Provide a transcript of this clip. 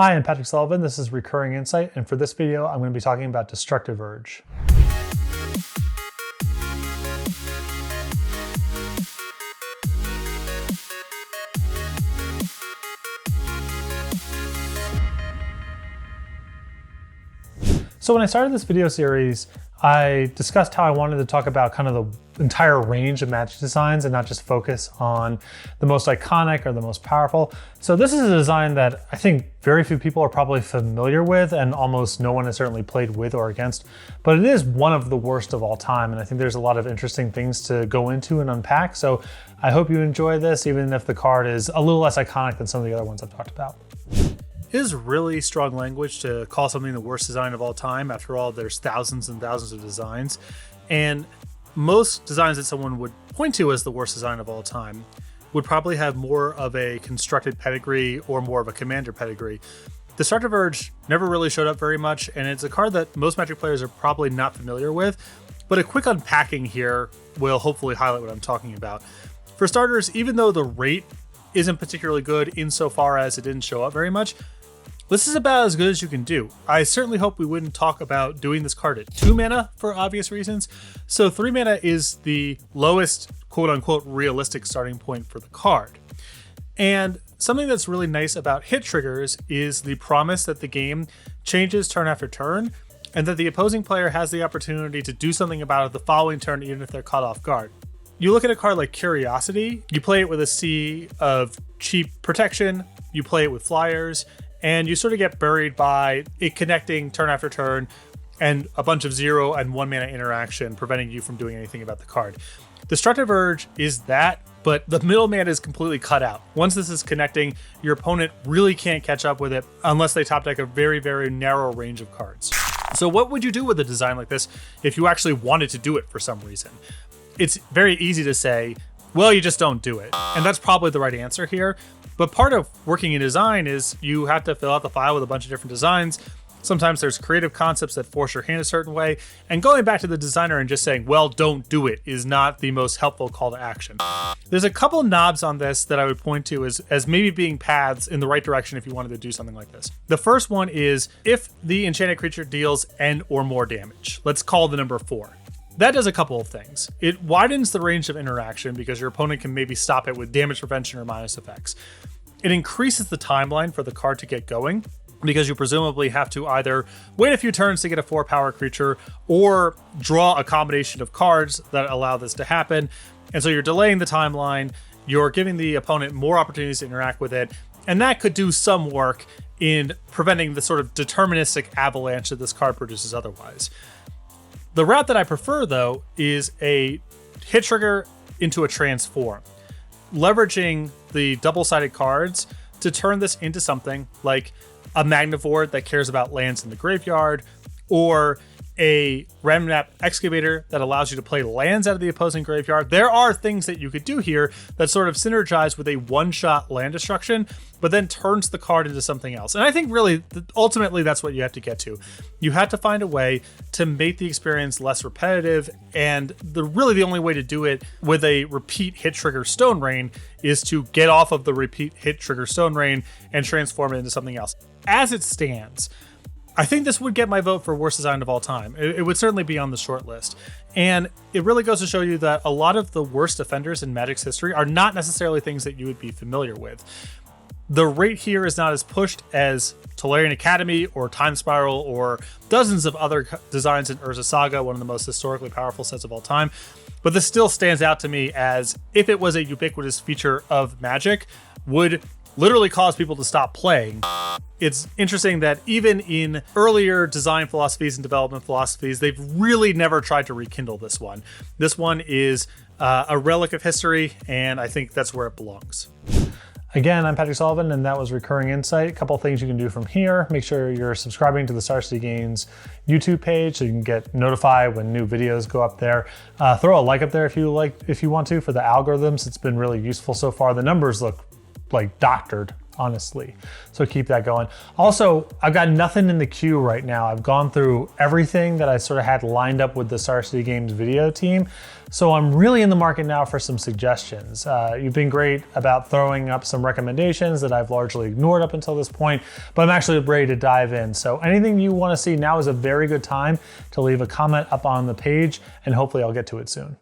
Hi, I'm Patrick Sullivan. This is Recurring Insight, and for this video, I'm going to be talking about Destructive Urge. So when I started this video series, I discussed how I wanted to talk about kind of the entire range of Magic designs and not just focus on the most iconic or the most powerful. So this is a design that I think very few people are probably familiar with, and almost no one has certainly played with or against, but it is one of the worst of all time. And I think there's a lot of interesting things to go into and unpack. So I hope you enjoy this, even if the card is a little less iconic than some of the other ones I've talked about. It is really strong language to call something the worst design of all time. After all, there's thousands and thousands of designs. And most designs that someone would point to as the worst design of all time would probably have more of a constructed pedigree or more of a commander pedigree. Destructive Urge never really showed up very much, and it's a card that most Magic players are probably not familiar with. But a quick unpacking here will hopefully highlight what I'm talking about. For starters, even though the rate isn't particularly good insofar as it didn't show up very much, this is about as good as you can do. I certainly hope we wouldn't talk about doing this card at 2 mana for obvious reasons. So 3 mana is the lowest quote unquote realistic starting point for the card. And something that's really nice about hit triggers is the promise that the game changes turn after turn, and that the opposing player has the opportunity to do something about it the following turn, even if they're caught off guard. You look at a card like Curiosity, you play it with a sea of cheap protection, you play it with flyers, and you sort of get buried by it connecting turn after turn and a bunch of 0 and 1 mana interaction preventing you from doing anything about the card. Destructive Urge is that, but the middleman is completely cut out. Once this is connecting, your opponent really can't catch up with it unless they top deck a very, very narrow range of cards. So what would you do with a design like this if you actually wanted to do it for some reason? It's very easy to say, well, you just don't do it. And that's probably the right answer here. But part of working in design is you have to fill out the file with a bunch of different designs. Sometimes there's creative concepts that force your hand a certain way. And going back to the designer and just saying, well, don't do it is not the most helpful call to action. There's a couple knobs on this that I would point to as maybe being paths in the right direction if you wanted to do something like this. The first one is if the enchanted creature deals N or more damage. Let's call the number 4. That does a couple of things. It widens the range of interaction because your opponent can maybe stop it with damage prevention or minus effects. It increases the timeline for the card to get going because you presumably have to either wait a few turns to get a 4-power creature or draw a combination of cards that allow this to happen. And so you're delaying the timeline, you're giving the opponent more opportunities to interact with it, and that could do some work in preventing the sort of deterministic avalanche that this card produces otherwise. The route that I prefer, though, is a hit trigger into a transform, leveraging the double-sided cards to turn this into something like a Magnivore that cares about lands in the graveyard, or a random map excavator that allows you to play lands out of the opposing graveyard. There are things that you could do here that sort of synergize with a one-shot land destruction, but then turns the card into something else. And I think really, ultimately, that's what you have to get to. You have to find a way to make the experience less repetitive, and really the only way to do it with a repeat hit trigger Stone Rain is to get off of the repeat hit trigger Stone Rain and transform it into something else. As it stands, I think this would get my vote for worst design of all time. It would certainly be on the short list. And it really goes to show you that a lot of the worst offenders in Magic's history are not necessarily things that you would be familiar with. The rate here is not as pushed as Tolarian Academy or Time Spiral or dozens of other designs in Urza Saga, one of the most historically powerful sets of all time. But this still stands out to me as, if it was a ubiquitous feature of Magic, would literally cause people to stop playing. It's interesting that even in earlier design philosophies and development philosophies, they've really never tried to rekindle this one. This one is a relic of history, and I think that's where it belongs. Again, I'm Patrick Sullivan, and that was Recurring Insight. A couple things you can do from here. Make sure you're subscribing to the Star City Games YouTube page so you can get notified when new videos go up there. Throw a like up there if you want to for the algorithms. It's been really useful so far. The numbers look like doctored honestly. So keep that going. Also, I've got nothing in the queue right now. I've gone through everything that I sort of had lined up with the Star City Games video team. So I'm really in the market now for some suggestions. You've been great about throwing up some recommendations that I've largely ignored up until this point, but I'm actually ready to dive in. So anything you want to see, now is a very good time to leave a comment up on the page, and hopefully I'll get to it soon.